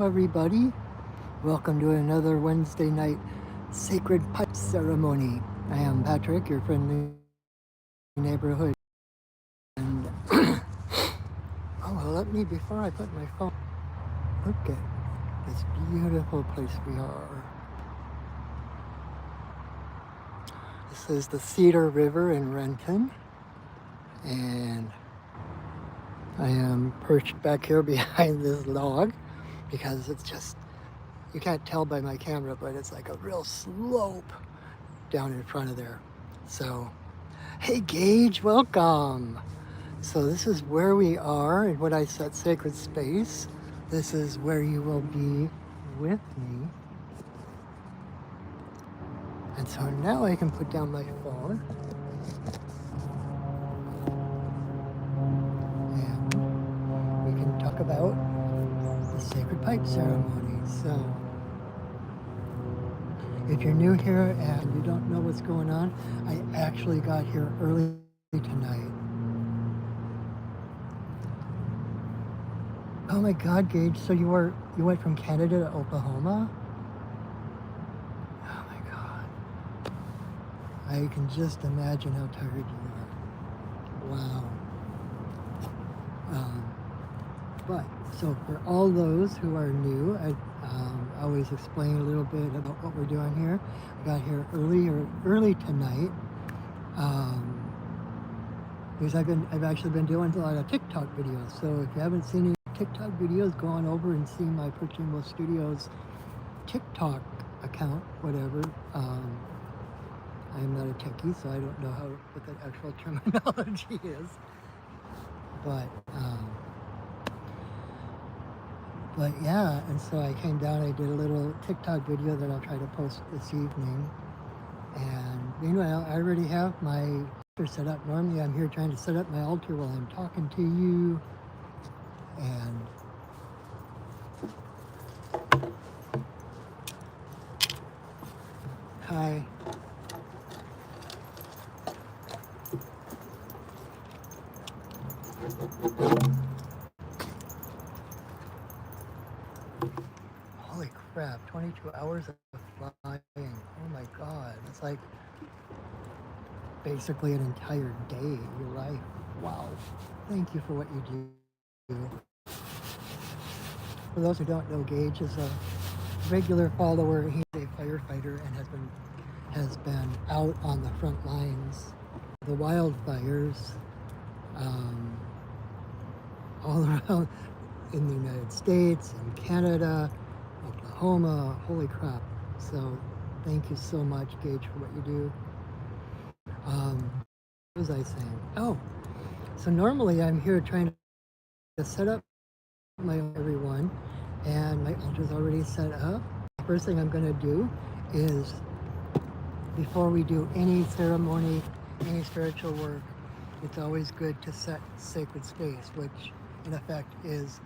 Everybody, welcome to another Wednesday night sacred pipe ceremony. I am Patrick, your friendly neighborhood. And oh well, let me, before I put my phone, look at this beautiful place we are. This is the Cedar River in Renton, and I am perched back here behind this log because it's just, you can't tell by my camera, but it's like a real slope down in front of there. So, hey Gage, welcome. So this is where we are in what I set sacred space. This is where you will be with me. And so now I can put down my phone. And we can talk about the sacred pipe ceremony. So if you're new here and you don't know what's going on, I actually got here early tonight. Oh my God, Gage! So you went from Canada to Oklahoma? Oh my God! I can just imagine how tired you are. Wow. But so for all those who are new, I always explain a little bit about what we're doing here. I got here early tonight because I've actually been doing a lot of TikTok videos. So if you haven't seen any TikTok videos, go on over and see my Perching Studios TikTok account, whatever. I am not a techie, so I don't know what the actual terminology is. But yeah, and so I came down, I did a little TikTok video that I'll try to post this evening. And meanwhile, I already have my altar set up. Normally I'm here trying to set up my altar while I'm talking to you. And hi. Holy crap, 22 hours of flying. Oh my God, it's like basically an entire day of your life. Wow. Thank you for what you do. For those who don't know, Gage is a regular follower. He's a firefighter and has been out on the front lines. The wildfires all around in the United States, in Canada, Oklahoma, holy crap. So thank you so much, Gage, for what you do. What was I saying? Oh, so normally I'm here trying to set up everyone, and my altar's already set up. The first thing I'm going to do is, before we do any ceremony, any spiritual work, it's always good to set sacred space, which in effect is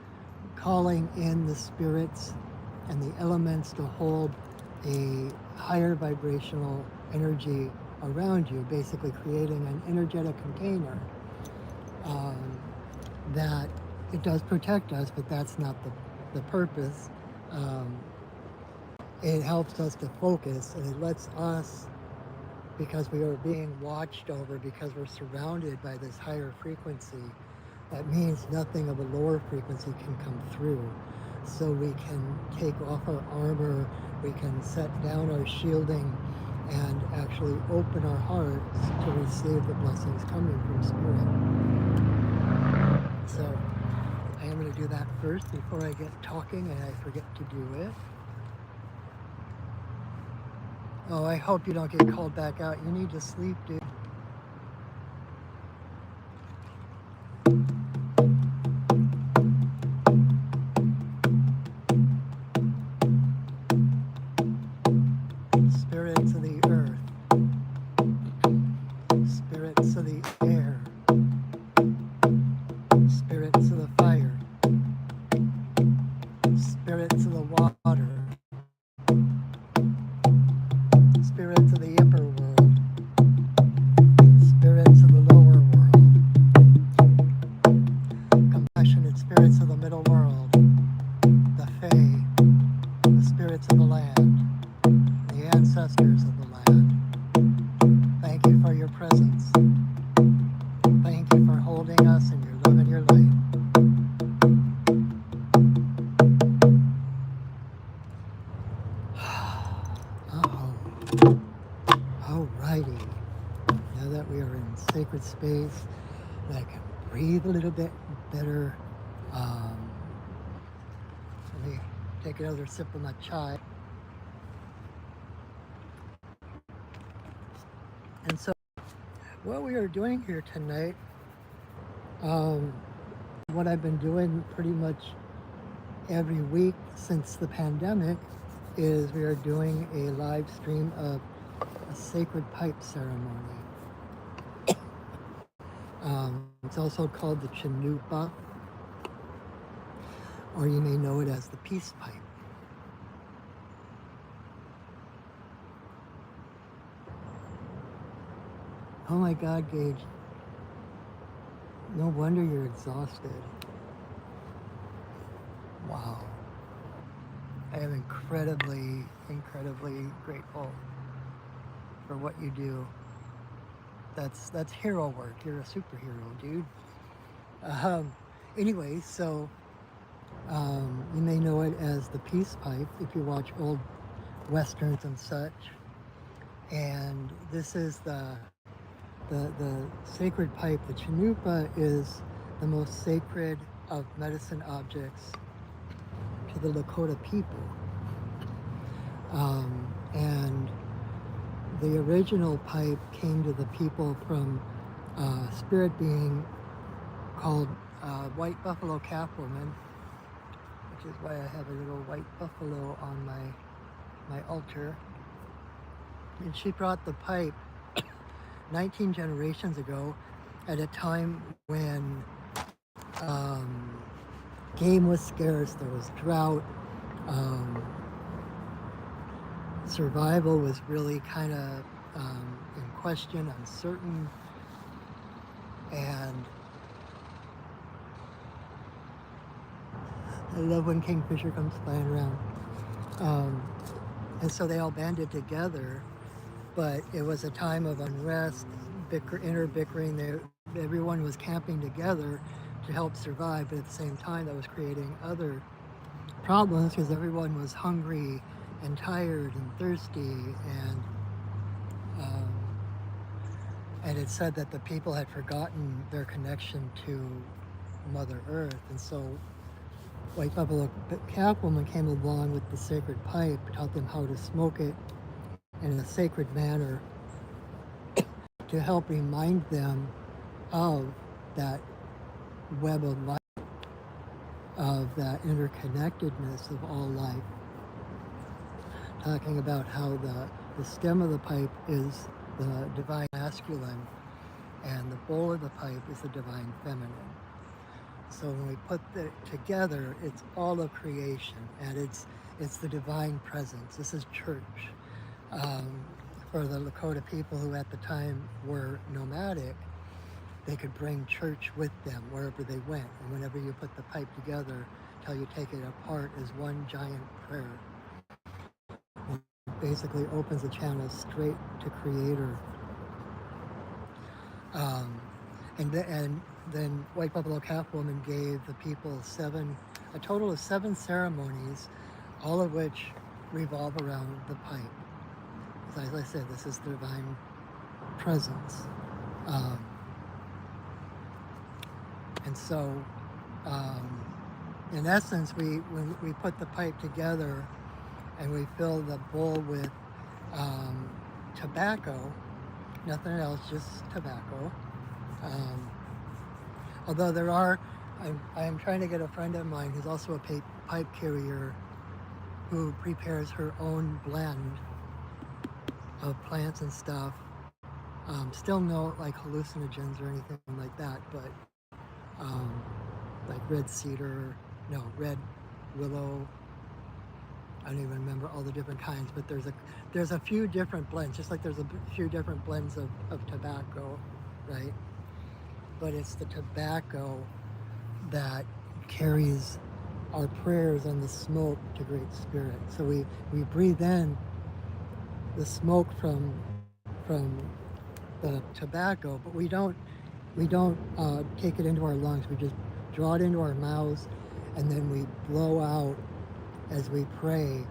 calling in the spirits and the elements to hold a higher vibrational energy around you, basically creating an energetic container that it does protect us, but that's not the purpose. It helps us to focus, and it lets us, because we are being watched over, because we're surrounded by this higher frequency, that means nothing of a lower frequency can come through. So we can take off our armor, we can set down our shielding, and actually open our hearts to receive the blessings coming from Spirit. So I am going to do that first before I get talking and I forget to do it. Oh, I hope you don't get called back out. You need to sleep, dude. Spirits of the earth, spirits of the air, spirits of the fire, spirits of the water, spirits of the upper world, spirits of the lower world, compassionate spirits of the middle world, the Fae, spirits of the land, the ancestors of the land. Thank you for your presence. Thank you for holding us in your love and your light. Oh, alrighty. Now that we are in sacred space, and I can breathe a little bit better. Um, Let me take another sip of my chai. And so, what we are doing here tonight, um, what I've been doing pretty much every week since the pandemic, is we are doing a live stream of a sacred pipe ceremony. It's also called the Chinupa, or you may know it as the peace pipe. Oh my God, Gage. No wonder you're exhausted. Wow. I am incredibly, incredibly grateful for what you do. That's hero work. You're a superhero, dude. Um, anyway, so you may know it as the peace pipe if you watch old westerns and such. And this is the sacred pipe. The Chinupa is the most sacred of medicine objects to the Lakota people. And the original pipe came to the people from a spirit being called White Buffalo Catwoman, which is why I have a little white buffalo on my altar. And she brought the pipe 19 generations ago at a time when game was scarce, there was drought, survival was really kind of in question, uncertain, and I love when Kingfisher comes flying around. And so they all banded together, but it was a time of unrest, inner bickering. Everyone was camping together to help survive, but at the same time that was creating other problems because everyone was hungry and tired and thirsty, and it said that the people had forgotten their connection to Mother Earth, and so White Buffalo Catwoman came along with the sacred pipe, taught them how to smoke it in a sacred manner to help remind them of that web of life, of that interconnectedness of all life. Talking about how the stem of the pipe is the divine masculine and the bowl of the pipe is the divine feminine. So when we put it together, it's all of creation, and it's the divine presence. This is church. For the Lakota people who at the time were nomadic, they could bring church with them wherever they went. And whenever you put the pipe together, till you take it apart, is one giant prayer. It basically opens the channel straight to Creator. And then White Buffalo Catwoman gave the people a total of 7 ceremonies, all of which revolve around the pipe. As I said, this is the divine presence. And so, in essence, when we put the pipe together and we fill the bowl with tobacco, nothing else, just tobacco. Although I am trying to get a friend of mine who's also a pipe carrier who prepares her own blend of plants and stuff. Still no like hallucinogens or anything like that, but like red willow. I don't even remember all the different kinds, but there's a few different blends, just like there's a few different blends of tobacco, right? But it's the tobacco that carries our prayers and the smoke to Great Spirit. So we breathe in the smoke from the tobacco, but we don't take it into our lungs. We just draw it into our mouths, and then we blow out as we pray,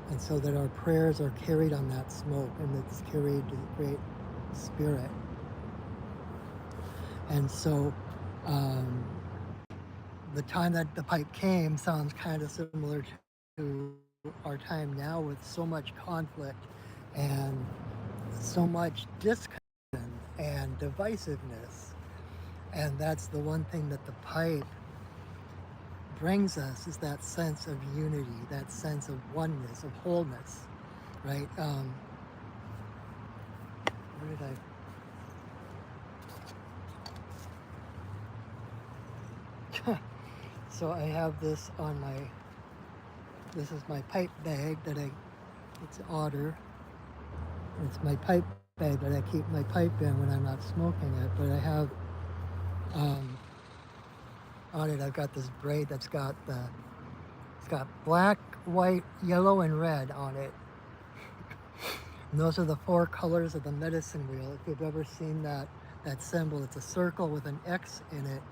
and so that our prayers are carried on that smoke, and it's carried to the Great Spirit. And so um, the time that the pipe came sounds kind of similar to our time now, with so much conflict and so much disconnection and divisiveness. And that's the one thing that the pipe brings us, is that sense of unity, that sense of oneness, of wholeness, right? Where did I? So I have this on this is my pipe bag it's otter. It's my pipe bag that I keep my pipe in when I'm not smoking it. But I have um, on it, I've got this braid it's got black, white, yellow, and red on it. And those are the 4 colors of the medicine wheel. If you've ever seen that symbol, it's a circle with an X in it,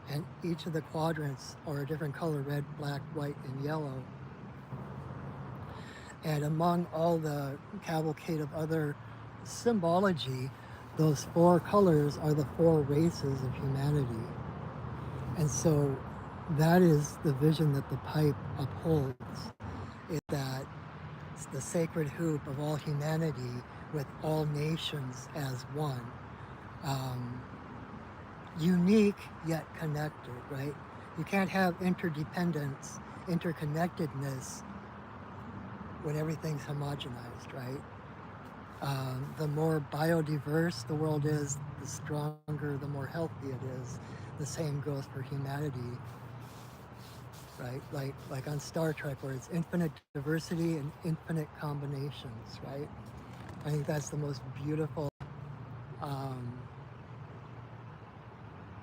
and each of the quadrants are a different color: red, black, white, and yellow. And among all the cavalcade of other symbology, those 4 colors are the 4 races of humanity. And so that is the vision that the pipe upholds, is that it's the sacred hoop of all humanity, with all nations as one. Um, Unique yet connected, right? You can't have interdependence, interconnectedness, when everything's homogenized, right? The more biodiverse the world is, the stronger, the more healthy it is. The same goes for humanity, right? Like on Star Trek, where it's infinite diversity and infinite combinations, right? I think that's the most beautiful. Um,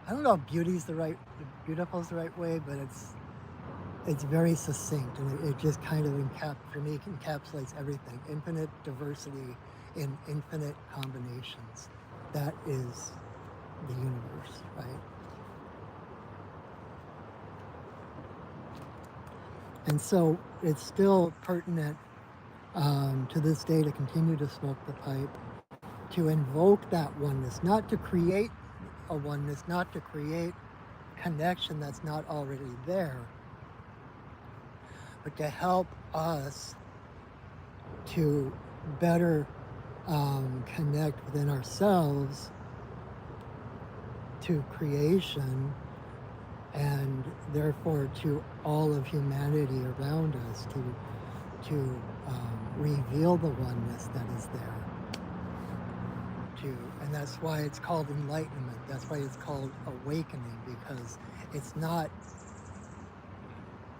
I don't know if beautiful is the right way, but it's very succinct, and it just kind of for me, encapsulates everything. Infinite diversity in infinite combinations. That is the universe, right? And so it's still pertinent to this day to continue to smoke the pipe, to invoke that oneness, not to create a oneness, not to create connection that's not already there, but to help us to better connect within ourselves to creation, and therefore to all of humanity around us, to reveal the oneness that is there. And that's why it's called enlightenment. That's why it's called awakening, because it's not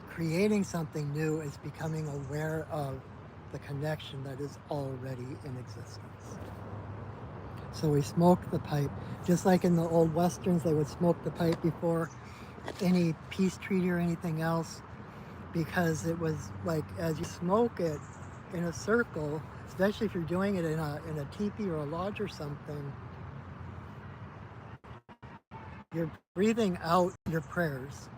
creating something new, it's becoming aware of the connection that is already in existence. So we smoke the pipe, just like in the old Westerns, they would smoke the pipe before any peace treaty or anything else, because it was like, as you smoke it in a circle, especially if you're doing it in a teepee or a lodge or something, you're breathing out your prayers,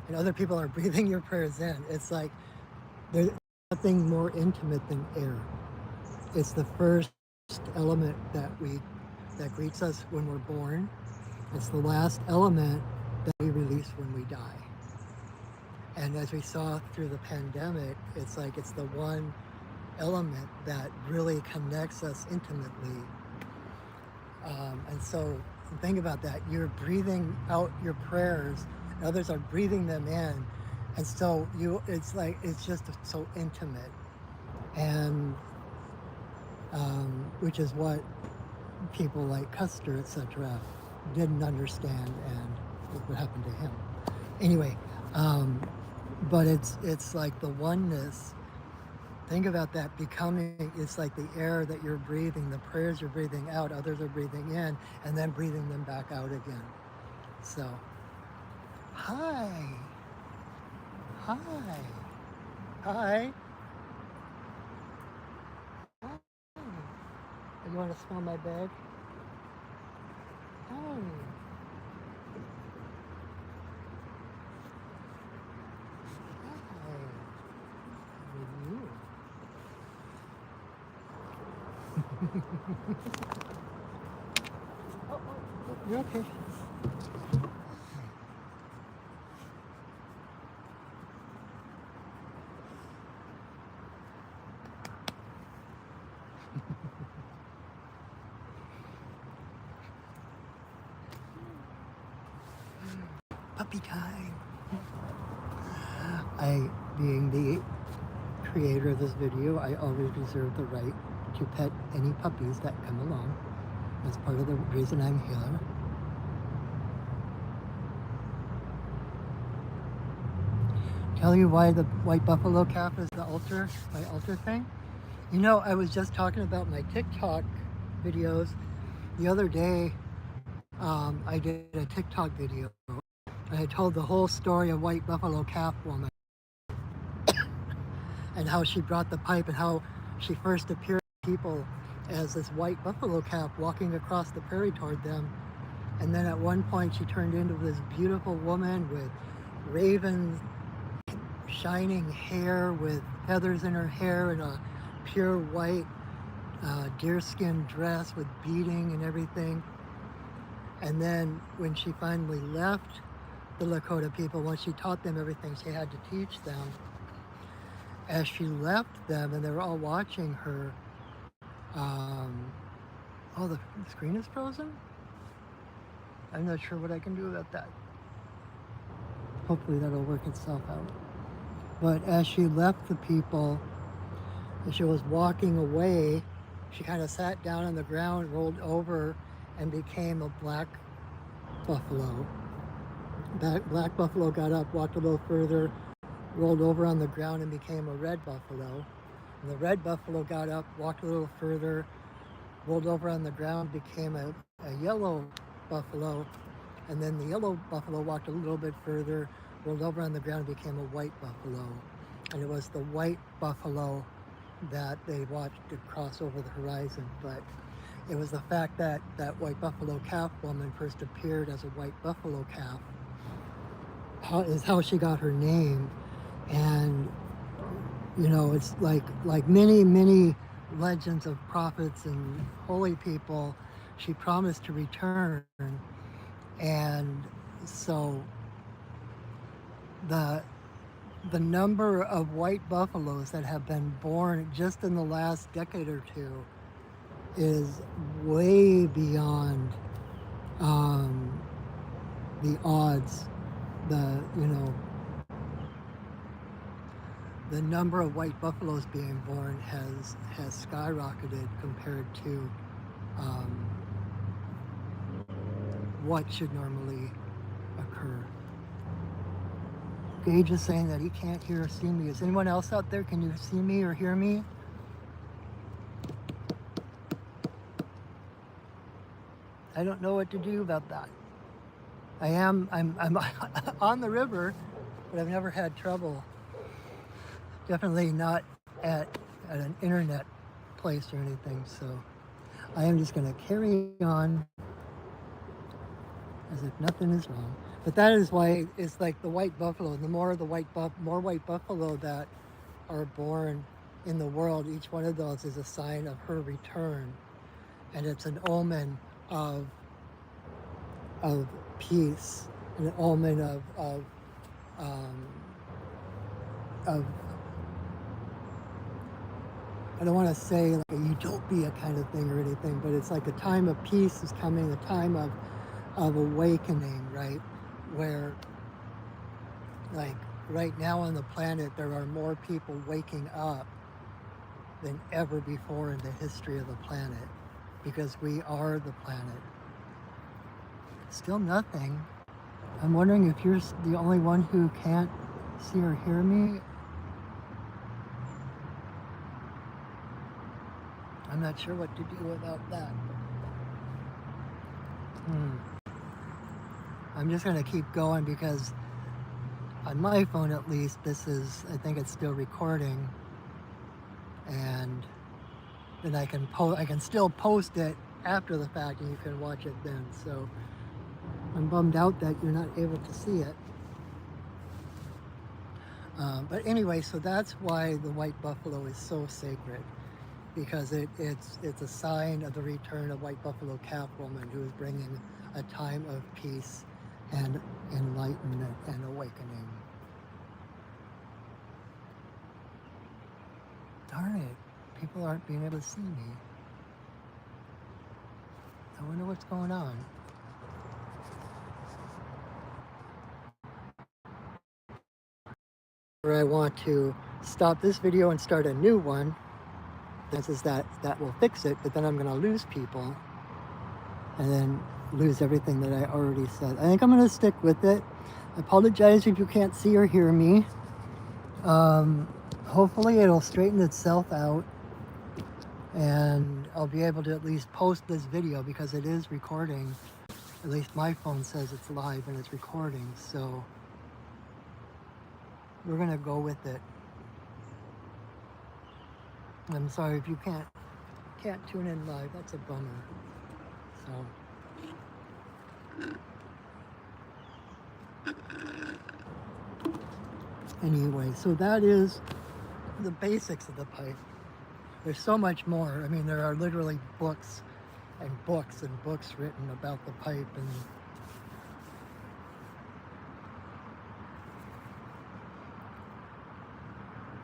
and other people are breathing your prayers in. It's like there's nothing more intimate than air. It's the first element that greets us when we're born. It's the last element that we release when we die. And as we saw through the pandemic, it's like it's the one element that really connects us intimately. And so think about that. You're breathing out your prayers, and others are breathing them in. And so it's just so intimate. And which is what people like Custer, etc., didn't understand, and what happened to him. Anyway, but it's like the oneness. Think about that becoming, it's like the air that you're breathing, the prayers you're breathing out, others are breathing in, and then breathing them back out again. So, hi. Hi. Hi. Hi. You want to smell my bed? Hi. Hi. With you. You're okay. Puppy time. Being the creator of this video, I always reserve the right to pet any puppies that come along. That's part of the reason I'm here. Tell you why the white buffalo calf is my altar thing? You know, I was just talking about my TikTok videos. The other day, I did a TikTok video. I told the whole story of white buffalo calf woman and how she brought the pipe and how she first appeared to people as this white buffalo calf walking across the prairie toward them. And then at one point she turned into this beautiful woman with raven shining hair with feathers in her hair and a pure white deerskin dress with beading and everything. And then when she finally left the Lakota people, once she taught them everything she had to teach them, as she left them and they were all watching her, oh, the screen is frozen? I'm not sure what I can do about that. Hopefully that'll work itself out. But as she left the people, as she was walking away, she kind of sat down on the ground, rolled over, and became a black buffalo. That black buffalo got up, walked a little further, rolled over on the ground, and became a red buffalo. And the red buffalo got up, walked a little further, rolled over on the ground, became a yellow buffalo. And then the yellow buffalo walked a little bit further, rolled over on the ground, and became a white buffalo. And it was the white buffalo that they watched to cross over the horizon. But it was the fact that that white buffalo calf woman first appeared as a white buffalo calf is how she got her name. And you know, it's like many legends of prophets and holy people, she promised to return. And so the number of white buffaloes that have been born just in the last decade or two is way beyond the odds. The number of white buffaloes being born has skyrocketed compared to what should normally occur. Gage is saying that he can't hear or see me. Is anyone else out there? Can you see me or hear me? I don't know what to do about that. I'm on the river, but I've never had trouble. Definitely not at an internet place or anything. So I am just going to carry on as if nothing is wrong. But that is why it's like the white buffalo. The more white buffalo that are born in the world, each one of those is a sign of her return, and it's an omen of peace, an omen of I don't want to say like a utopia kind of thing or anything, but it's like a time of peace is coming, a time of awakening, right? Where, like, right now on the planet, there are more people waking up than ever before in the history of the planet, because we are the planet. Still nothing. I'm wondering if you're the only one who can't see or hear me. I'm not sure what to do about that. I'm just going to keep going because on my phone at least, this is, I think it's still recording, and then I can still post it after the fact, and you can watch it then. So I'm bummed out that you're not able to see it. But anyway, so that's why the white buffalo is so sacred, because it's a sign of the return of white buffalo calf woman, who is bringing a time of peace and enlightenment and awakening. Darn it, people aren't being able to see me. I wonder what's going on. Where I want to stop this video and start a new one, this is that will fix it, but then I'm going to lose people and then lose everything that I already said. I think I'm going to stick with it. I apologize if you can't see or hear me. Hopefully it'll straighten itself out, and I'll be able to at least post this video, because it is recording. At least my phone says it's live and it's recording, so we're gonna go with it. I'm sorry if you can't tune in live. That's a bummer. So anyway, so that is the basics of the pipe. There's so much more. I mean, there are literally books and books and books written about the pipe, and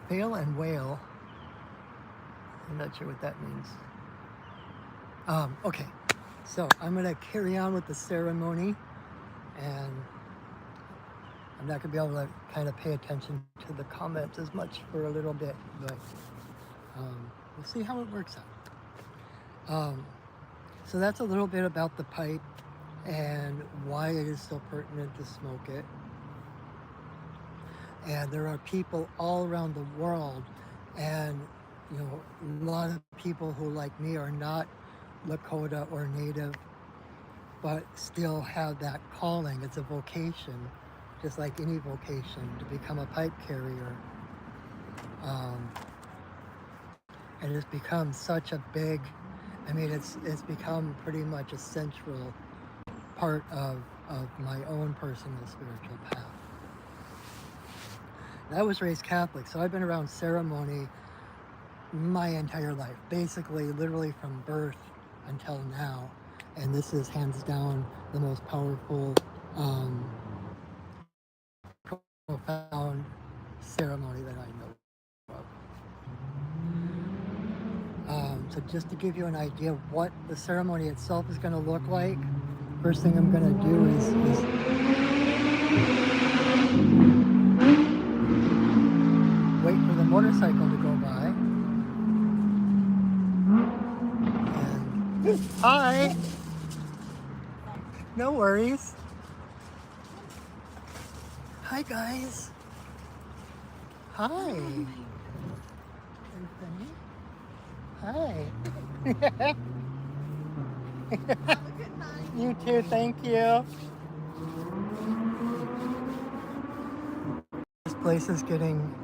fail and whale. I'm not sure what that means. Okay, so I'm gonna carry on with the ceremony, and I'm not gonna be able to kind of pay attention to the comments as much for a little bit, but we'll see how it works out. So that's a little bit about the pipe and why it is so pertinent to smoke it. And there are people all around the world, and you know, a lot of people who, like me, are not Lakota or Native, but still have that calling. It's a vocation, just like any vocation, to become a pipe carrier. And it's become such a big, I mean, it's become pretty much a central part of my own personal spiritual path. I was raised Catholic, so I've been around ceremony my entire life, basically literally from birth until now, and this is hands down the most powerful, profound ceremony that I know of. So just to give you an idea of what the ceremony itself is going to look like, first thing I'm going to do is wait for the motorcycle to go by. And hi! No worries. Hi guys. Hi. Hi. You too, thank you. This place is getting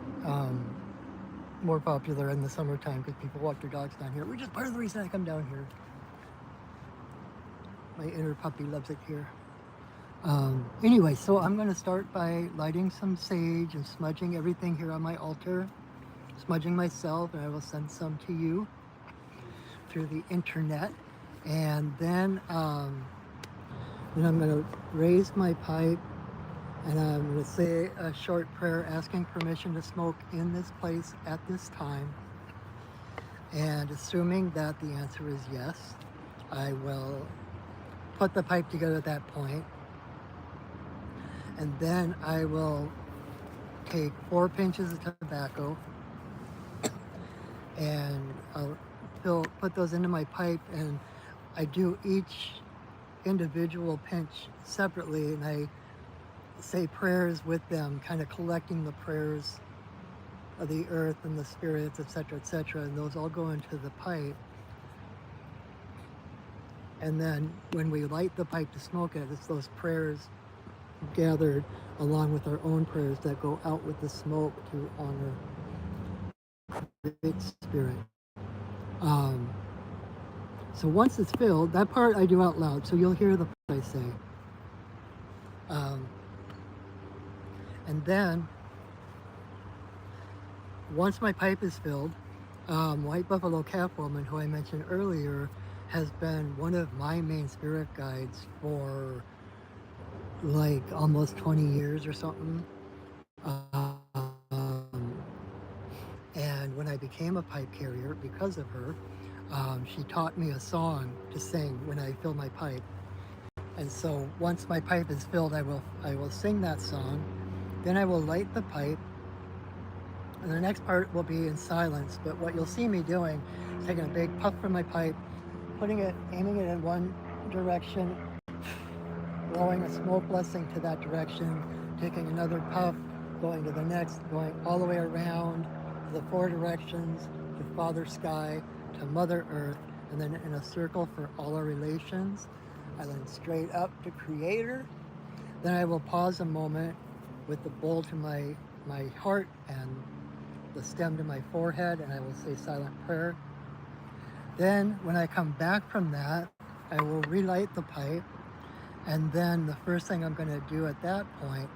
more popular in the summertime because people walk their dogs down here, which is part of the reason I come down here. My inner puppy loves it here. Anyway, so I'm going to start by lighting some sage and smudging everything here on my altar, smudging myself, and I will send some to you through the internet. And then I'm going to raise my pipe, and I'm going to say a short prayer asking permission to smoke in this place at this time. And assuming that the answer is yes, I will put the pipe together at that point. And then I will take 4 pinches of tobacco, and I'll put those into my pipe, and I do each individual pinch separately, and I say prayers with them, kind of collecting the prayers of the earth and the spirits, etc., and those all go into the pipe. And then when we light the pipe to smoke it, it's those prayers gathered along with our own prayers that go out with the smoke to honor Great Spirit. Um, so once it's filled, that part I do out loud, so you'll hear the part I say. Um, and then, once my pipe is filled, White Buffalo Calf Woman, who I mentioned earlier, has been one of my main spirit guides for like almost 20 years or something. And when I became a pipe carrier because of her, she taught me a song to sing when I fill my pipe. And so once my pipe is filled, I will sing that song. Then I will light the pipe. And the next part will be in silence. But what you'll see me doing is taking a big puff from my pipe, aiming it in one direction, blowing a smoke blessing to that direction, taking another puff, going to the next, going all the way around to the four directions, to Father Sky, to Mother Earth, and then in a circle for all our relations. And then straight up to Creator. Then I will pause a moment with the bowl to my heart and the stem to my forehead, and I will say silent prayer. Then when I come back from that, I will relight the pipe. And then the first thing I'm going to do at that point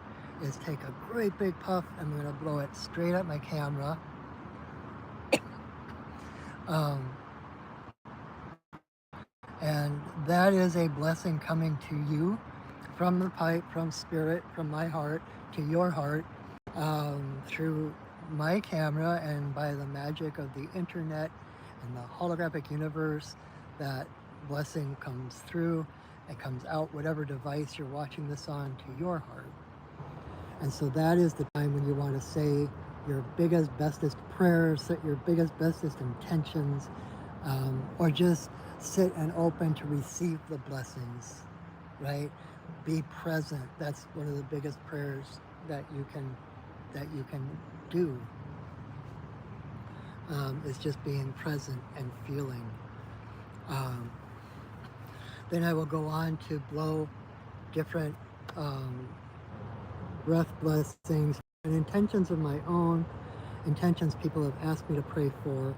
is take a great big puff. I'm going to blow it straight at my camera. Um, and that is a blessing coming to you from the pipe, from Spirit, from my heart to your heart, through my camera, and by the magic of the internet and the holographic universe. That blessing comes through. It comes out whatever device you're watching this on to your heart. And so that is the time when you want to say your biggest, bestest prayers, set your biggest, bestest intentions, or just sit and open to receive the blessings, right? Be present. That's one of the biggest prayers that you can do, is just being present and feeling. Um, then I will go on to blow different breath blessings and intentions of my own, intentions people have asked me to pray for,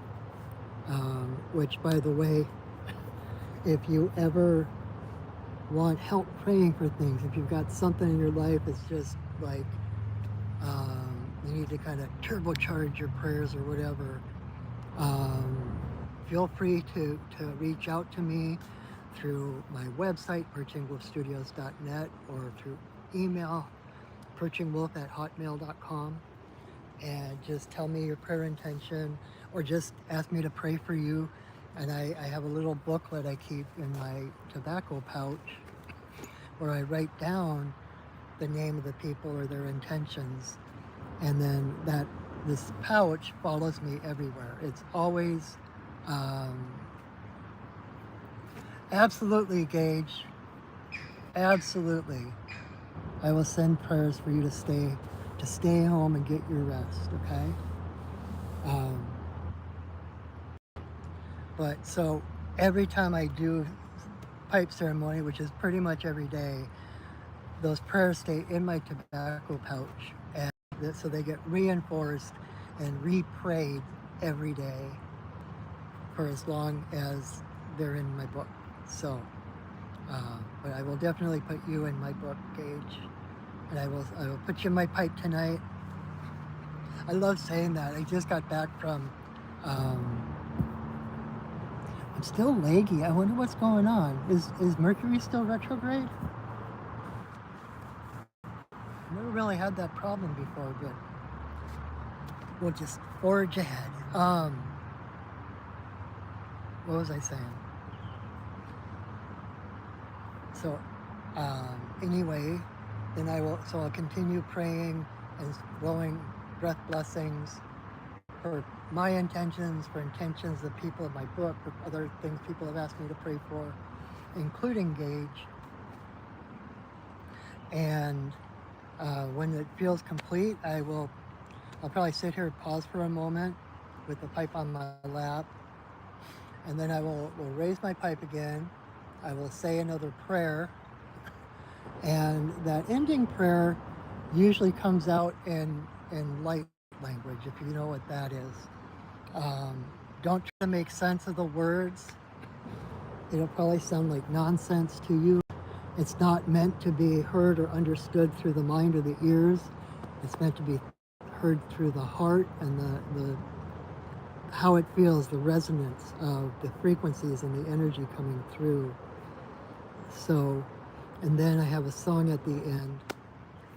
which, by the way, if you ever want help praying for things, if you've got something in your life that's just like you need to kind of turbocharge your prayers or whatever, feel free to reach out to me through my website, perchingwolfstudios.net, or through email, perchingwolf@hotmail.com, and just tell me your prayer intention, or just ask me to pray for you. And I have a little booklet I keep in my tobacco pouch where I write down the name of the people or their intentions, and then this pouch follows me everywhere. It's always absolutely, Gage, absolutely. I will send prayers for you to stay home and get your rest, okay? But so every time I do pipe ceremony, which is pretty much every day, those prayers stay in my tobacco pouch, and so they get reinforced and re-prayed every day for as long as they're in my book. So, but I will definitely put you in my book, Gage, and I will put you in my pipe tonight. I love saying that. I just got back from. I'm still leggy. I wonder what's going on. Is Mercury still retrograde? I never really had that problem before, but we'll just forge ahead. What was I saying? So, anyway, then I'll continue praying and blowing breath blessings for my intentions, for intentions of people in my book, for other things people have asked me to pray for, including Gage. And when it feels complete, I'll probably sit here and pause for a moment with the pipe on my lap, and then I will raise my pipe again. I will say another prayer, And that ending prayer usually comes out in light language, if you know what that is. Don't try to make sense of the words. It'll probably sound like nonsense to you. It's not meant to be heard or understood through the mind or the ears. It's meant to be heard through the heart and the how it feels, the resonance of the frequencies and the energy coming through. So, and then I have a song at the end.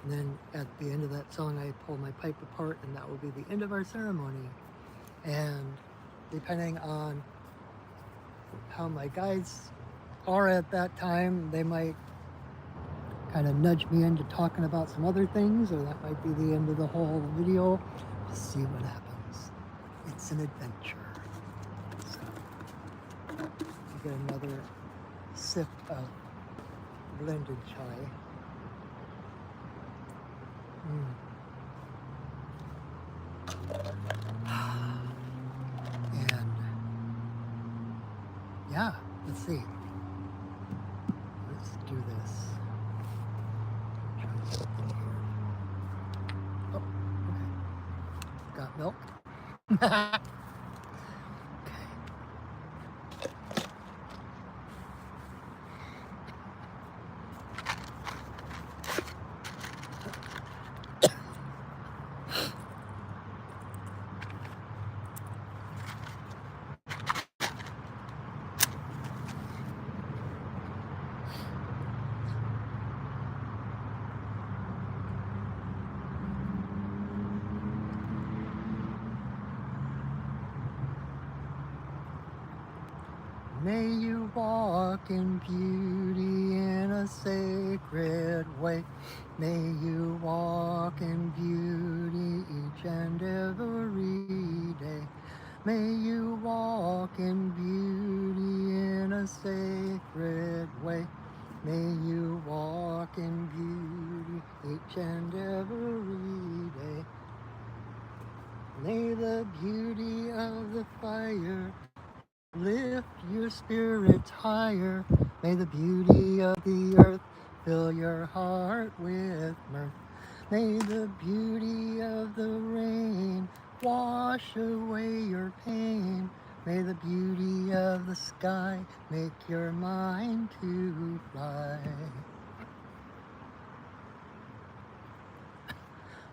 And then at the end of that song, I pull my pipe apart, and that will be the end of our ceremony. And depending on how my guides are at that time, they might kind of nudge me into talking about some other things, or that might be the end of the whole video. Just see what happens. It's an adventure. So, you get another sip of blended chai. And yeah, let's see. Let's do this. Try something here. Oh, okay. Got milk? May you walk in beauty in a sacred way. May you walk in beauty each and every day. May you walk in beauty in a sacred way. May you walk in beauty each and every day. May the beauty of the fire lift your spirits higher. May the beauty of the earth fill your heart with mirth. May the beauty of the rain wash away your pain. May the beauty of the sky make your mind to fly.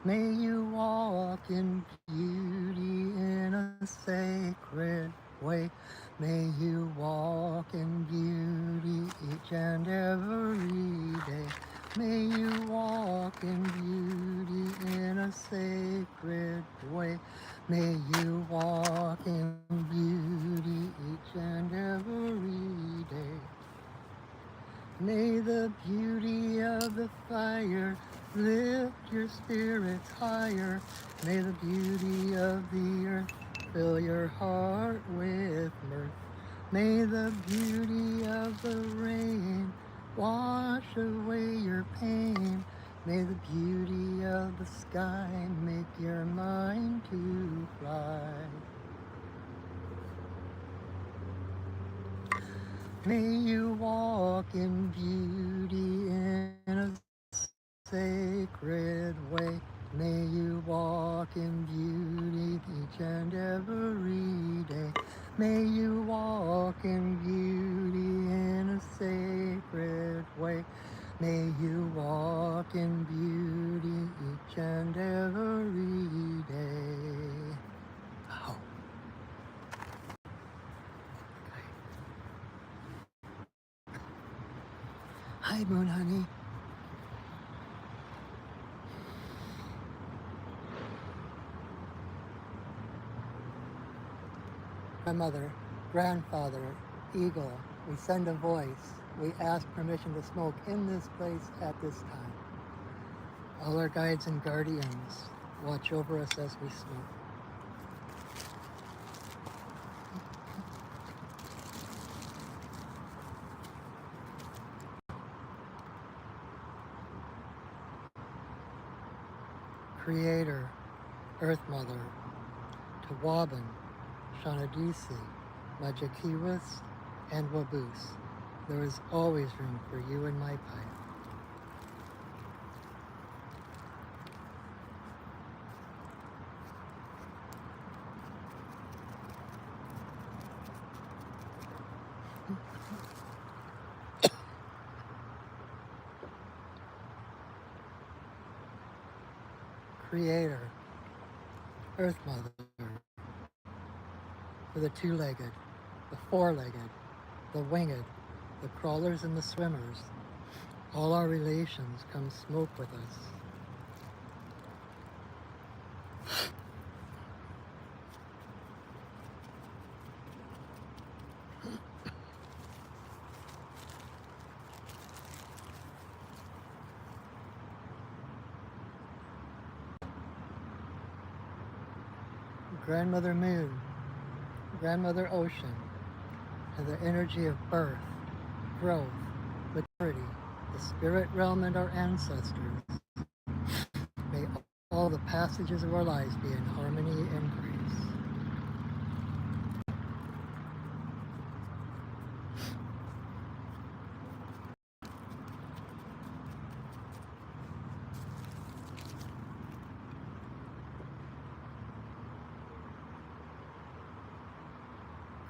May you walk in beauty in a sacred way. May you walk in beauty each and every day. May you walk in beauty in a sacred way. May you walk in beauty each and every day. May the beauty of the fire lift your spirits higher. May the beauty of the earth fill your heart with mirth. May the beauty of the rain wash away your pain. May the beauty of the sky make your mind to fly. May you walk in beauty in a sacred way. May you walk in beauty each and every day. May you walk in beauty in a sacred way. May you walk in beauty each and every day. Oh. Hi, Moon Honey. My mother, grandfather, eagle, we send a voice. We ask permission to smoke in this place at this time. All our guides and guardians watch over us as we smoke. Creator, Earth Mother, Tawaban, Shanadisi, Majakiwas, and Waboose. There is always room for you in my pipe. Creator, Earth Mother, for the two-legged, the four-legged, the winged, the crawlers and the swimmers. All our relations come smoke with us. Grandmother Moon, Grandmother Ocean, and the energy of birth, growth, maturity, the spirit realm and our ancestors. May all the passages of our lives be in harmony and grace.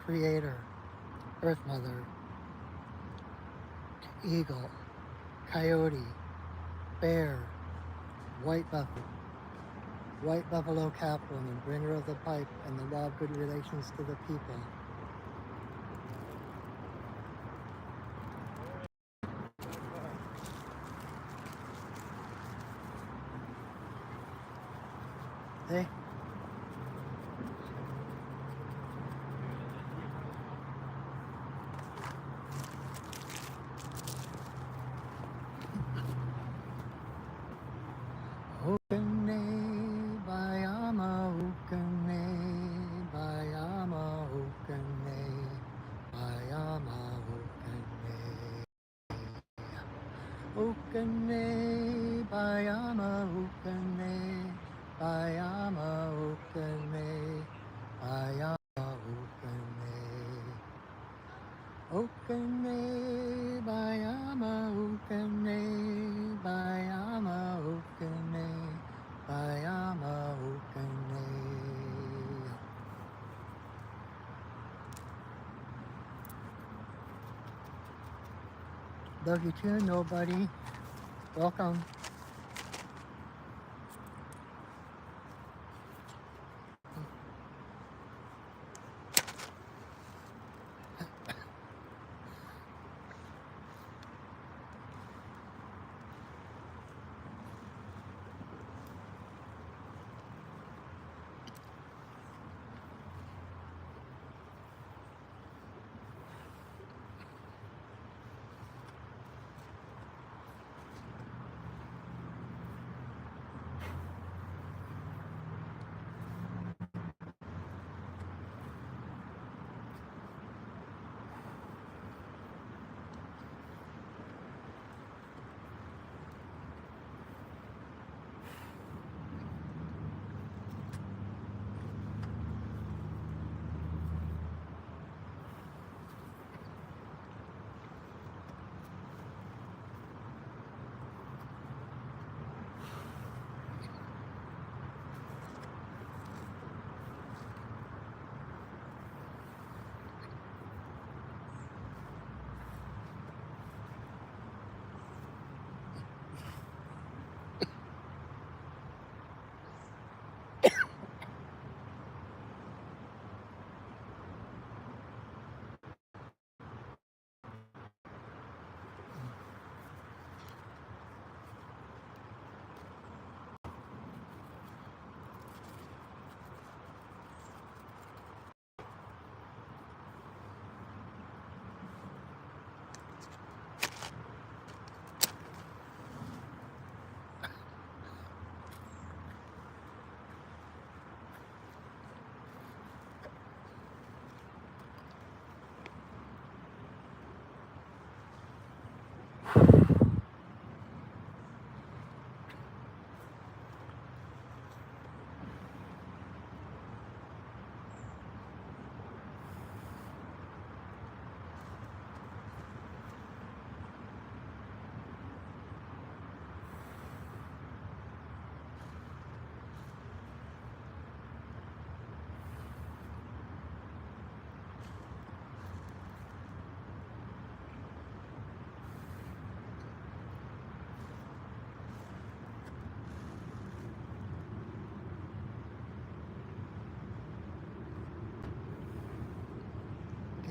Creator, Earth Mother, Eagle, Coyote, Bear, White Buffalo Catwoman, bringer of the pipe and the law of good relations to the people. Hey. Okane, Bayama, Okane, Bayama, Okane, Bayama, Okane. Okane, Bayama, Okane, Bayama, Okane, Bayama, Okane. Okane, Bayama, Okane, Bayama, Okane, Bayama, Okane. Love you too, nobody. Welcome.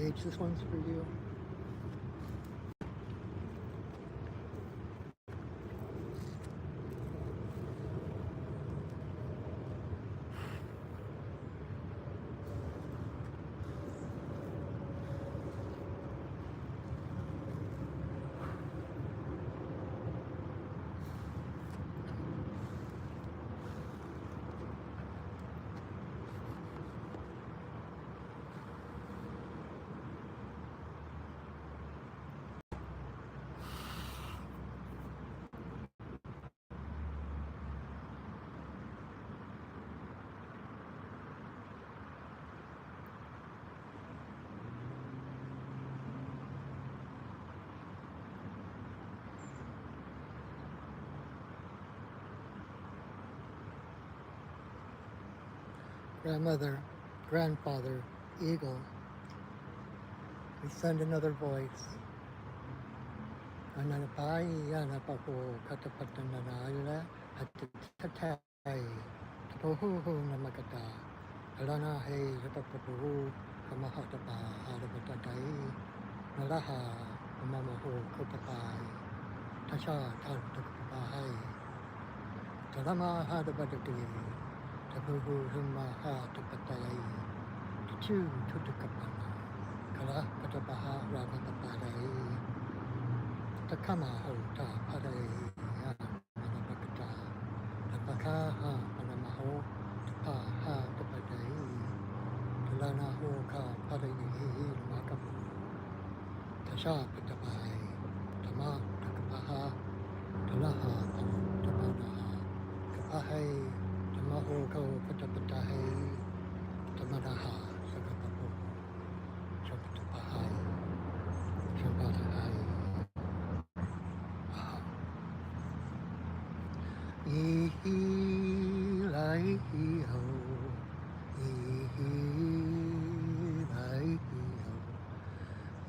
Paige, this one's for you. Grandmother, grandfather, eagle, we send another voice. Ananapai, anapapo, katapatananaila, atitatai, tapohuhu namakata, alana he, tapapapu, kamahatapa, harapatatai, nalaha, mamaho, kopapai, tasha, tantakapai, talama hadapatati, tapuhu huma hatapatai, tachu, tutukapana, kala, katapaha, rakapapai, Takama hota pare ya manapakata tapaka ha manamaho tapa ha tapadai talana ho ka pare ni makapu tasha patapai tama takapaha talaha tapanaha kapahai tamaho ka patapatahai tamanaha sagapapo shabutapahai shabbatahai Ihi lai ho, ihi lai ho,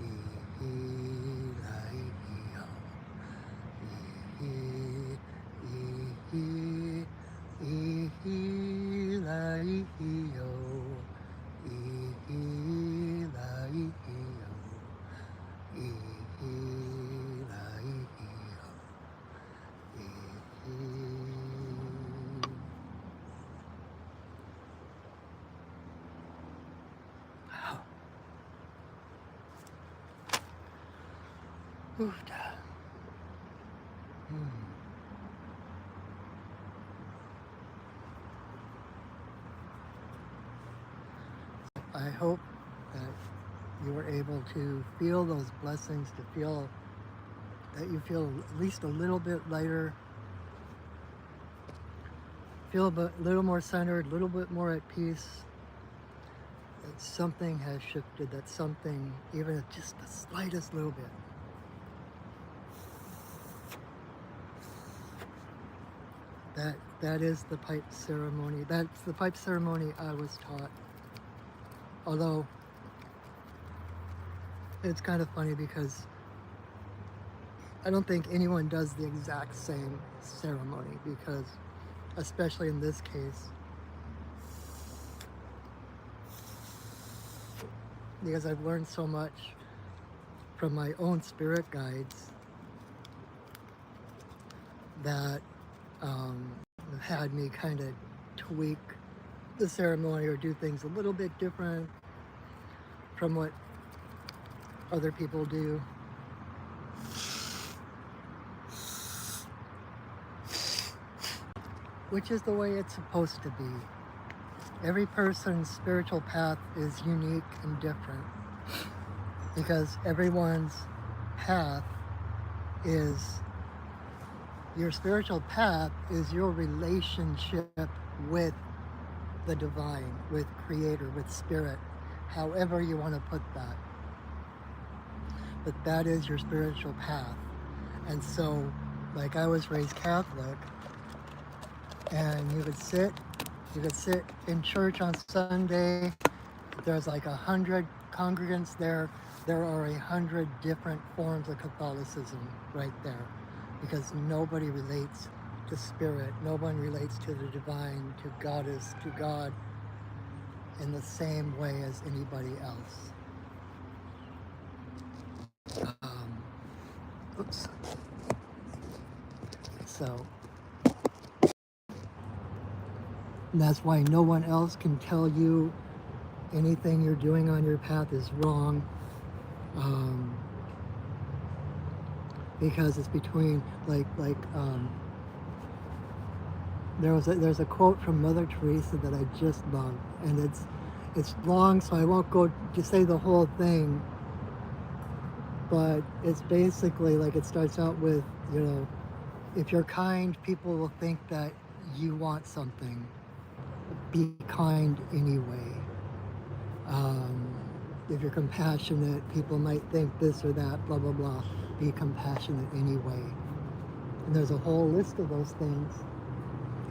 ihi lai ho, ihi lai ho, ihi lai ho, ihi lai ho. I hope that you were able to feel those blessings, to feel that you feel at least a little bit lighter, feel a little more centered, a little bit more at peace, that something has shifted, that something, even just the slightest little bit. That is the pipe ceremony. That's the pipe ceremony I was taught. Although it's kind of funny because I don't think anyone does the exact same ceremony, because especially in this case, because I've learned so much from my own spirit guides that had me kind of tweak the ceremony or do things a little bit different from what other people do. Which is the way it's supposed to be. Every person's spiritual path is unique and different, because everyone's path is, your spiritual path is your relationship with the divine, with creator, with spirit, however you want to put that. But that is your spiritual path. And so, like, I was raised Catholic, and you could sit in church on Sunday. There's like 100 congregants there. There are 100 different forms of Catholicism right there, because nobody relates to spirit. No one relates to the divine, to God in the same way as anybody else. So that's why no one else can tell you anything you're doing on your path is wrong, because it's between there's a quote from Mother Teresa that I just love, and it's long, so I won't go to say the whole thing, but it's basically like, it starts out with, if you're kind, people will think that you want something. Be kind anyway. If you're compassionate, people might think this or that, blah, blah, blah. Be compassionate anyway. And there's a whole list of those things.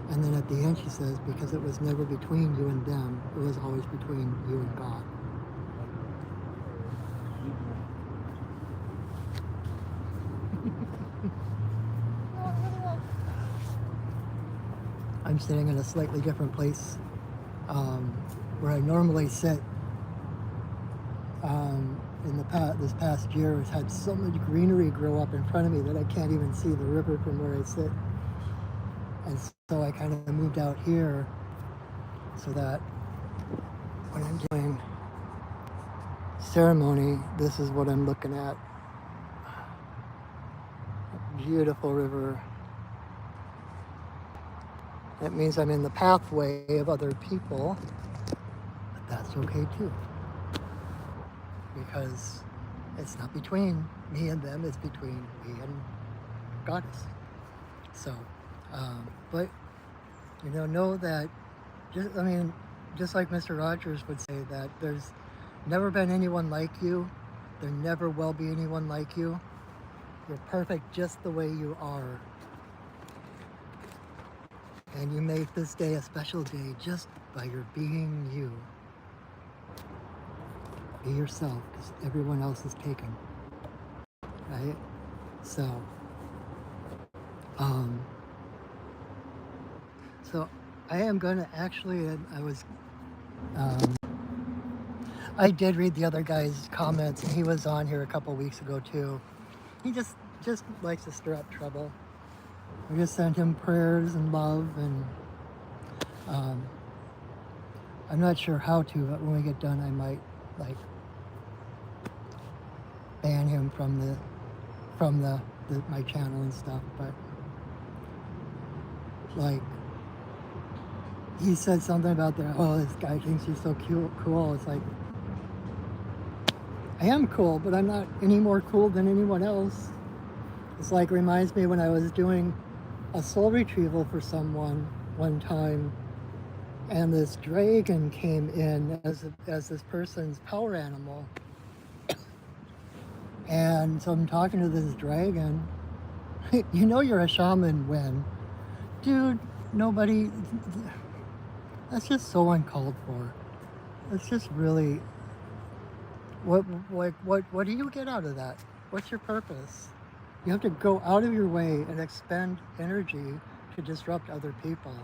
And then at the end she says, because it was never between you and them, it was always between you and God. I'm sitting in a slightly different place where I normally sit. In this past year, has had so much greenery grow up in front of me that I can't even see the river from where I sit. And so I kind of moved out here so that when I'm doing ceremony, this is what I'm looking at. A beautiful river. That means I'm in the pathway of other people, but that's okay too. Because it's not between me and them, it's between me and Goddess. So, but, know that, just like Mr. Rogers would say, that there's never been anyone like you. There never will be anyone like you. You're perfect just the way you are. And you make this day a special day just by your being you. Be yourself, because everyone else is taken. Right? So, I am gonna actually, I did read the other guy's comments, and he was on here a couple weeks ago too. He just likes to stir up trouble. I just sent him prayers and love, and I'm not sure how to, but when we get done, I might ban him from my channel and stuff. But he said something about this guy thinks he's so cool. It's like, I am cool, but I'm not any more cool than anyone else. It's like, reminds me when I was doing a soul retrieval for someone one time, and this dragon came in as this person's power animal. And so I'm talking to this dragon. You're a shaman when, dude, nobody, that's just so uncalled for. It's just really, what do you get out of that? What's your purpose? You have to go out of your way and expend energy to disrupt other people.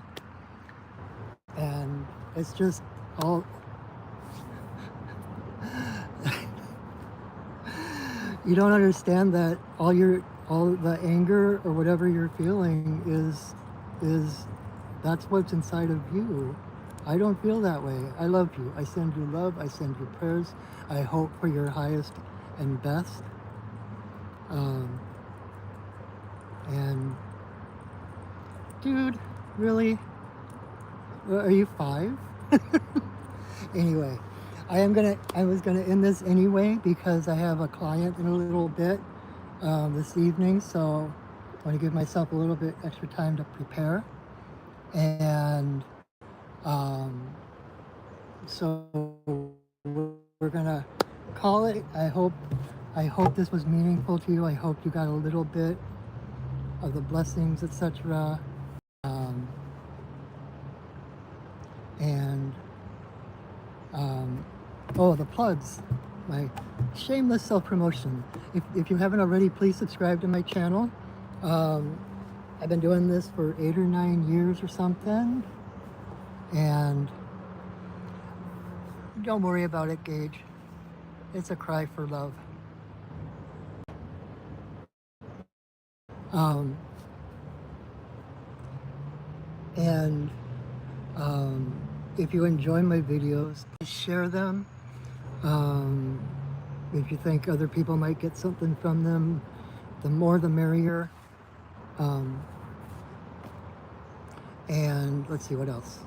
And it's just all, you don't understand that all the anger or whatever you're feeling is that's what's inside of you. I don't feel that way. I love you. I send you love. I send you prayers. I hope for your highest and best. And dude, really? Are you 5? Anyway, I was gonna end this anyway because I have a client in a little bit this evening, so I want to give myself a little bit extra time to prepare. And so we're gonna call it. I hope this was meaningful to you. I hope you got a little bit of the blessings, etc. And the plugs, my shameless self-promotion. If you haven't already, please subscribe to my channel. I've been doing this for 8 or 9 years or something, and don't worry about it, Gage. It's a cry for love. Um, and if you enjoy my videos, please share them. Um, if you think other people might get something from them, the more the merrier. Um, and let's see what else.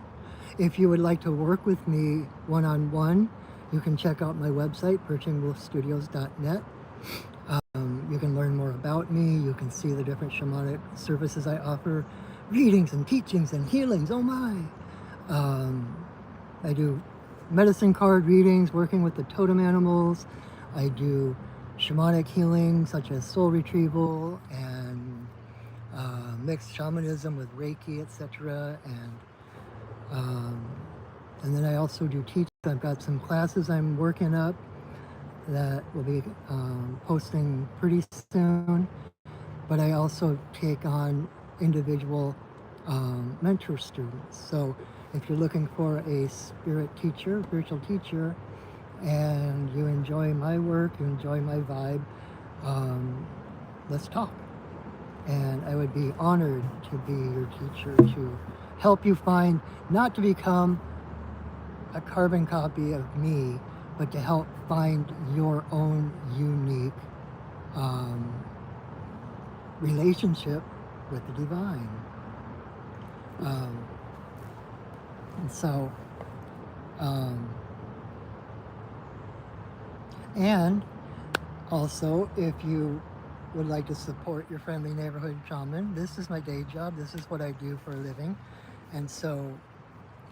If you would like to work with me one-on-one, you can check out my website, perchingwolfstudios.net. You can learn more about me. You can see the different shamanic services I offer, readings and teachings and healings. Oh my! I do medicine card readings, working with the totem animals. I do shamanic healing, such as soul retrieval and mixed shamanism with Reiki, etc. And then I also do teach. I've got some classes I'm working up that will be posting pretty soon. But I also take on individual mentor students. So if you're looking for a spiritual teacher, and you enjoy my work, you enjoy my vibe, let's talk. And I would be honored to be your teacher, to help you find, not to become a carbon copy of me, but to help find your own unique relationship with the divine. And so, and also, if you would like to support your friendly neighborhood shaman, this is my day job. This is what I do for a living. And so,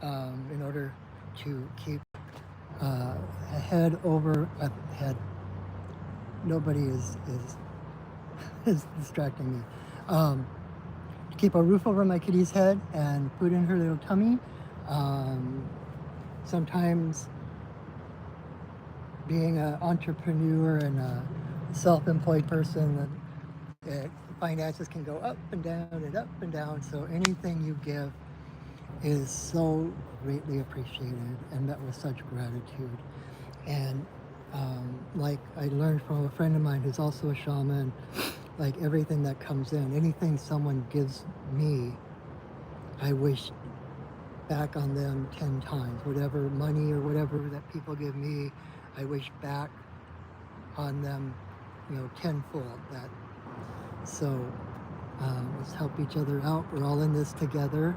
in order to keep a head over a head, nobody is is distracting me. To keep a roof over my kitty's head and food in her little tummy. Sometimes being an entrepreneur and a self-employed person, finances can go up and down and up and down. So anything you give is so greatly appreciated and met with such gratitude. And like I learned from a friend of mine who's also a shaman, like everything that comes in, anything someone gives me, I wish back on them 10 times. Whatever money or whatever that people give me, I wish back on them, tenfold. So let's help each other out. We're all in this together.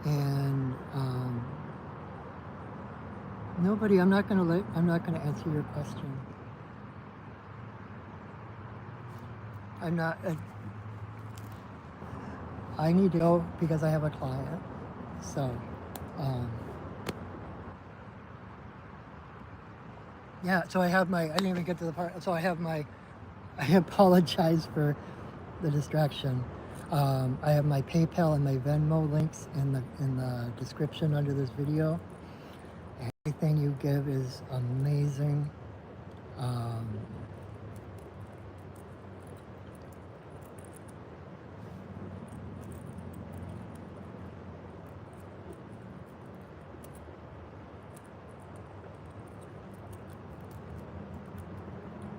And I'm not gonna answer your question. I need to go because I have a client. So, yeah, so I didn't even get to the part, so I apologize for the distraction. I have my PayPal and my Venmo links in the description under this video. Anything you give is amazing.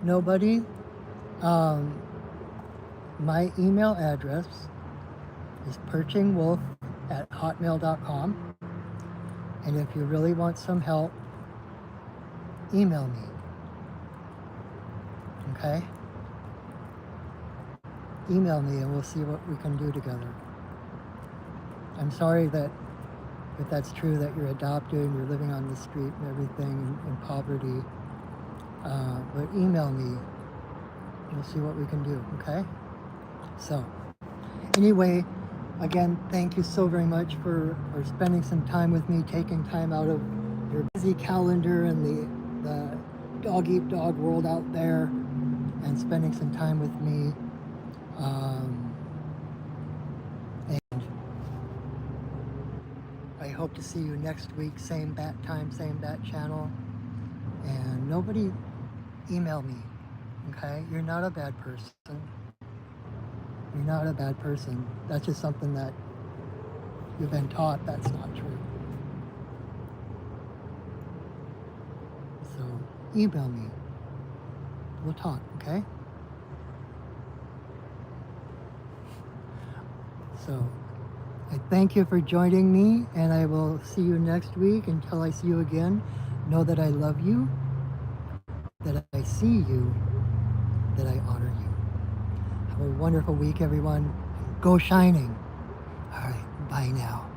Nobody. My email address is perchingwolf@hotmail.com. And if you really want some help, email me. Okay? Email me and we'll see what we can do together. I'm sorry that if that's true, that you're adopted and you're living on the street and everything in poverty. But email me. We'll see what we can do, okay? So, anyway, again, thank you so very much for spending some time with me, taking time out of your busy calendar and the dog-eat-dog world out there, and spending some time with me. And I hope to see you next week, same bat time, same bat channel. And nobody email me, okay? You're not a bad person. You're not a bad person. That's just something that you've been taught that's not true. So email me. We'll talk, okay? So I thank you for joining me, and I will see you next week. Until I see you again, know that I love you, that I see you, that I honor you. Have a wonderful week, everyone. Go shining. All right, bye now.